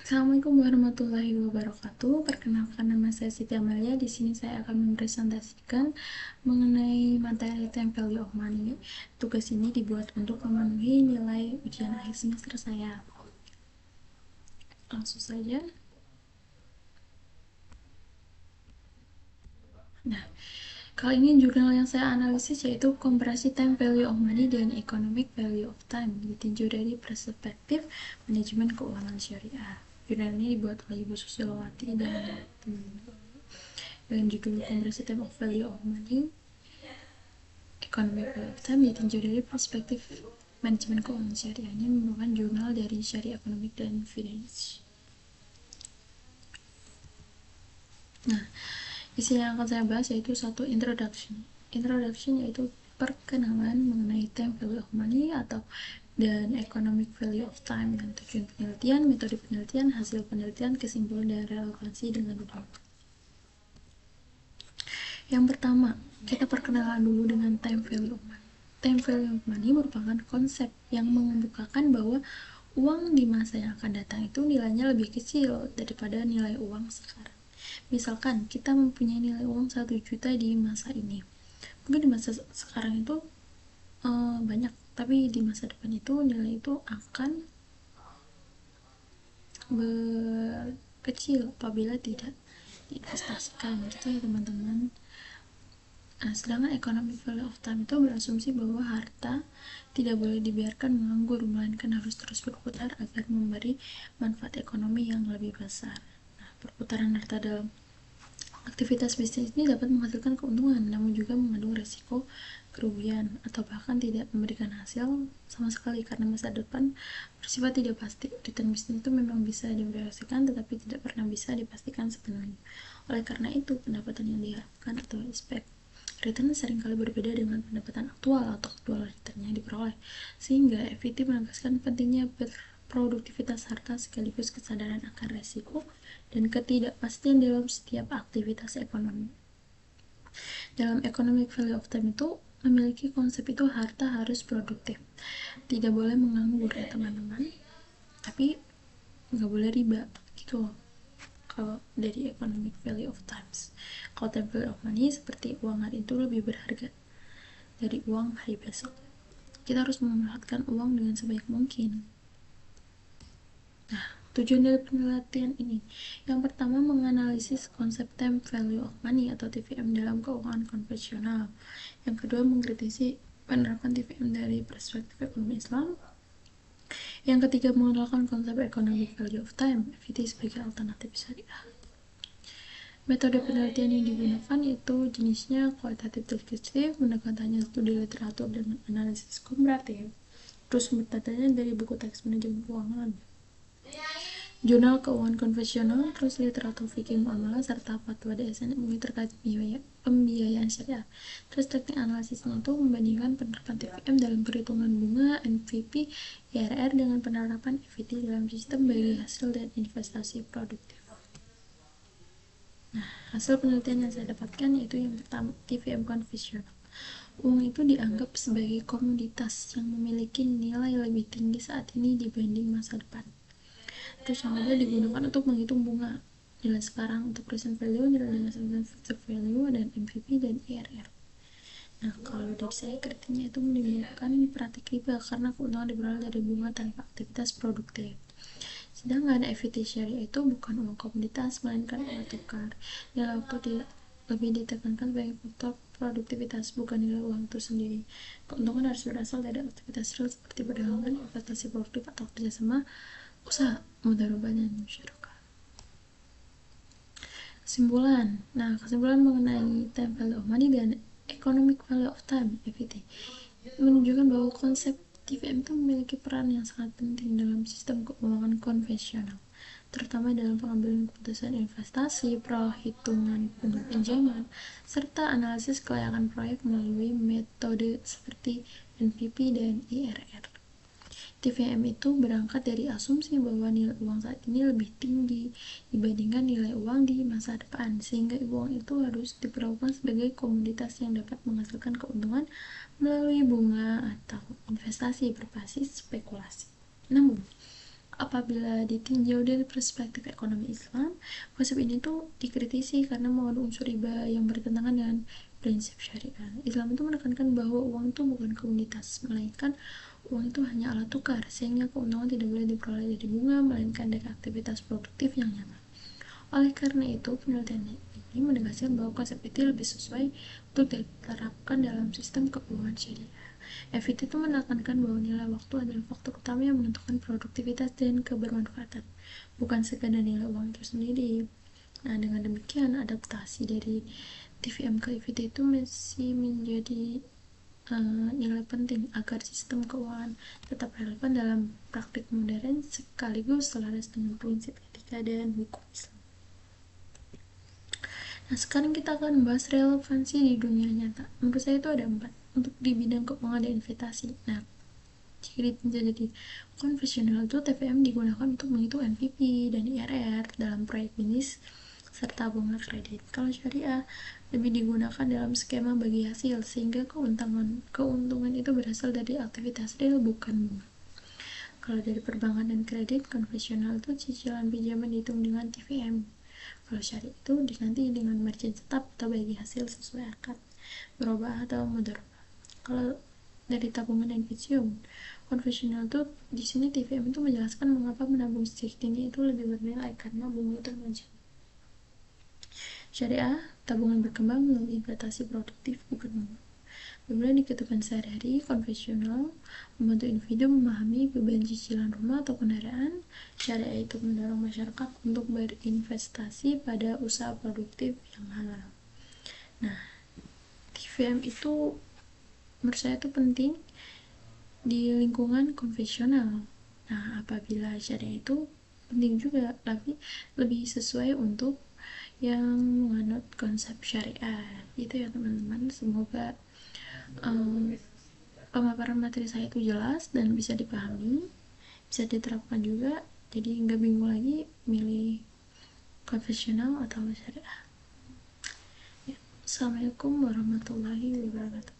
Assalamualaikum warahmatullahi wabarakatuh. Perkenalkan, nama saya Siti Amalia. Di sini saya akan mempresentasikan mengenai materi time value of money. Tugas ini dibuat untuk memenuhi nilai ujian akhir semester saya. Langsung saja. Nah, kali ini jurnal yang saya analisis yaitu Komparasi Time Value of Money dan Economic Value of Time, ditinjau dari perspektif manajemen keuangan syariah. Jurnal ini dibuat oleh Ibu Susilowati dan judul Komparasi Time of Value of Money, Economic Value of Time, ditinjau dari perspektif manajemen keuangan syariah. Ini merupakan jurnal dari Syariah Economic dan Finance. Nah, isi yang akan saya bahas yaitu satu, introduction. Introduction yaitu perkenalan mengenai time value of money atau dan economic value of time, dan tujuan penelitian, metode penelitian, hasil penelitian, kesimpulan, dan relevansi dengan dunia. Yang pertama, kita perkenalan dulu dengan time value of money. Time value of money merupakan konsep yang mengemukakan bahwa uang di masa yang akan datang itu nilainya lebih kecil daripada nilai uang sekarang. Misalkan kita mempunyai nilai uang 1 juta di masa ini, mungkin di masa sekarang itu banyak, tapi di masa depan itu nilai itu akan berkecil apabila tidak diinvestasikan, gitu ya teman-teman. Nah, sedangkan economic value of time itu berasumsi bahwa harta tidak boleh dibiarkan menganggur, melainkan harus terus berputar agar memberi manfaat ekonomi yang lebih besar. Nah, perputaran harta dalam aktivitas bisnis ini dapat menghasilkan keuntungan, namun juga mengandung resiko kerugian atau bahkan tidak memberikan hasil sama sekali karena masa depan bersifat tidak pasti. Return bisnis itu memang bisa diproyeksikan tetapi tidak pernah bisa dipastikan sepenuhnya. Oleh karena itu, pendapatan yang diharapkan atau expect return seringkali berbeda dengan pendapatan aktual atau aktual return yang diperoleh, sehingga FVT menegaskan pentingnya produktivitas harta sekaligus kesadaran akan resiko dan ketidakpastian dalam setiap aktivitas ekonomi. Dalam economic value of time itu memiliki konsep itu harta harus produktif, tidak boleh menganggur ya teman-teman, tapi nggak boleh riba gitu loh. Kalau dari economic value of times, kalau time value of money seperti uang hari itu lebih berharga dari uang hari besok. Kita harus memanfaatkan uang dengan sebaik mungkin. Nah, tujuan dari penelitian ini, yang pertama menganalisis konsep time value of money atau TVM dalam keuangan konvensional. Yang kedua mengkritisi penerapan TVM dari perspektif ekonomi Islam. Yang ketiga mengenalkan konsep economic value of time, FVT sebagai alternatif syariah. Metode penelitian yang digunakan itu jenisnya kualitatif deskriptif, pendekatannya studi literatur dengan analisis komparatif, terus sumber datanya dari buku teks manajemen keuangan, jurnal keuangan konvensional, terus literatur fikih muamalah, serta fatwa DSN MUI terkait pembiayaan syariah. Terus teknik analisisnya itu membandingkan penerapan TVM dalam perhitungan bunga, NPV, IRR dengan penerapan EVT dalam sistem bagi hasil dan investasi produktif. Nah, hasil penelitian yang saya dapatkan yaitu yang pertama, TVM konvensional. Uang itu dianggap sebagai komoditas yang memiliki nilai lebih tinggi saat ini dibanding masa depan. Terus yang kedua digunakan untuk menghitung bunga, nilai sekarang untuk present value, nilai dengan future value, dan MPV dan IRR. Nah, kalau dari saya kritiknya itu menimbulkan praktik riba karena keuntungan diperoleh dari bunga tanpa aktivitas produktif. Sedangkan EVT syariah itu bukan uang komoditas, melainkan uang tukar. Nilai waktu lebih ditekankan sebagai faktor produktivitas, bukan nilai uang itu sendiri. Keuntungan harus berasal dari aktivitas real seperti perdagangan, investasi produktif, atau kerjasama usaha, mudharabah, dan musyarakah. Kesimpulan. Nah, kesimpulan mengenai time value of money dan economic value of time (EVT) menunjukkan bahwa konsep TVM itu memiliki peran yang sangat penting dalam sistem keuangan konvensional, terutama dalam pengambilan keputusan investasi, perhitungan pinjaman, serta analisis kelayakan proyek melalui metode seperti NPV dan IRR. TVM itu berangkat dari asumsi bahwa nilai uang saat ini lebih tinggi dibandingkan nilai uang di masa depan, sehingga uang itu harus diperlakukan sebagai komoditas yang dapat menghasilkan keuntungan melalui bunga atau investasi berbasis spekulasi. Namun, Apabila ditinjau dari perspektif ekonomi Islam, konsep ini tuh dikritisi karena mengandung unsur riba yang bertentangan dengan prinsip syariah. Islam itu menekankan bahwa uang itu bukan komoditas, melainkan uang itu hanya alat tukar, sehingga keuntungan tidak boleh diperoleh dari bunga, melainkan dari aktivitas produktif yang nyata. Oleh karena itu, penelitian ini menegaskan bahwa konsep itu lebih sesuai untuk diterapkan dalam sistem keuangan syariah. FIT itu menekankan bahwa nilai waktu adalah faktor utama yang menentukan produktivitas dan kebermanfaatan, bukan sekadar nilai uang itu sendiri. Nah, dengan demikian, adaptasi dari TVM ke FIT itu masih menjadi nilai penting agar sistem keuangan tetap relevan dalam praktik modern sekaligus selaras dengan prinsip etika dan hukum Islam. Nah, sekarang kita akan membahas relevansi di dunia nyata. Menurut saya itu ada 4 untuk di bidang keuangan dan investasi. Nah, jika jadi konvensional itu TVM digunakan untuk menghitung NPV dan IRR dalam proyek bisnis serta bunga kredit. Kalau syariah lebih digunakan dalam skema bagi hasil sehingga keuntungan itu berasal dari aktivitas real bukan bunga. Kalau dari perbankan dan kredit konvensional itu cicilan pinjaman dihitung dengan TVM. Kalau syariah itu diganti dengan margin tetap atau bagi hasil sesuai akad berubah atau mudharabah. Kalau dari tabungan dan pensiun konvensional tuh di sini TVM itu menjelaskan mengapa menabung sejak dini itu lebih bernilai karena bunga itu menjadi. Syariah tabungan berkembang melalui investasi produktif bukan bunga. Kemudian di kehidupan sehari-hari konvensional membantu individu memahami beban cicilan rumah atau kendaraan. Syariah itu mendorong masyarakat untuk berinvestasi pada usaha produktif yang halal. Nah, TVM itu menurut saya itu penting di lingkungan konvensional. Nah, apabila syariah itu penting juga, tapi lebih sesuai untuk yang menganut konsep syariah. Itu ya teman-teman, semoga pemaparan materi saya itu jelas dan bisa dipahami, bisa diterapkan juga, jadi nggak bingung lagi milih konvensional atau syariah. Ya. Assalamualaikum warahmatullahi wabarakatuh.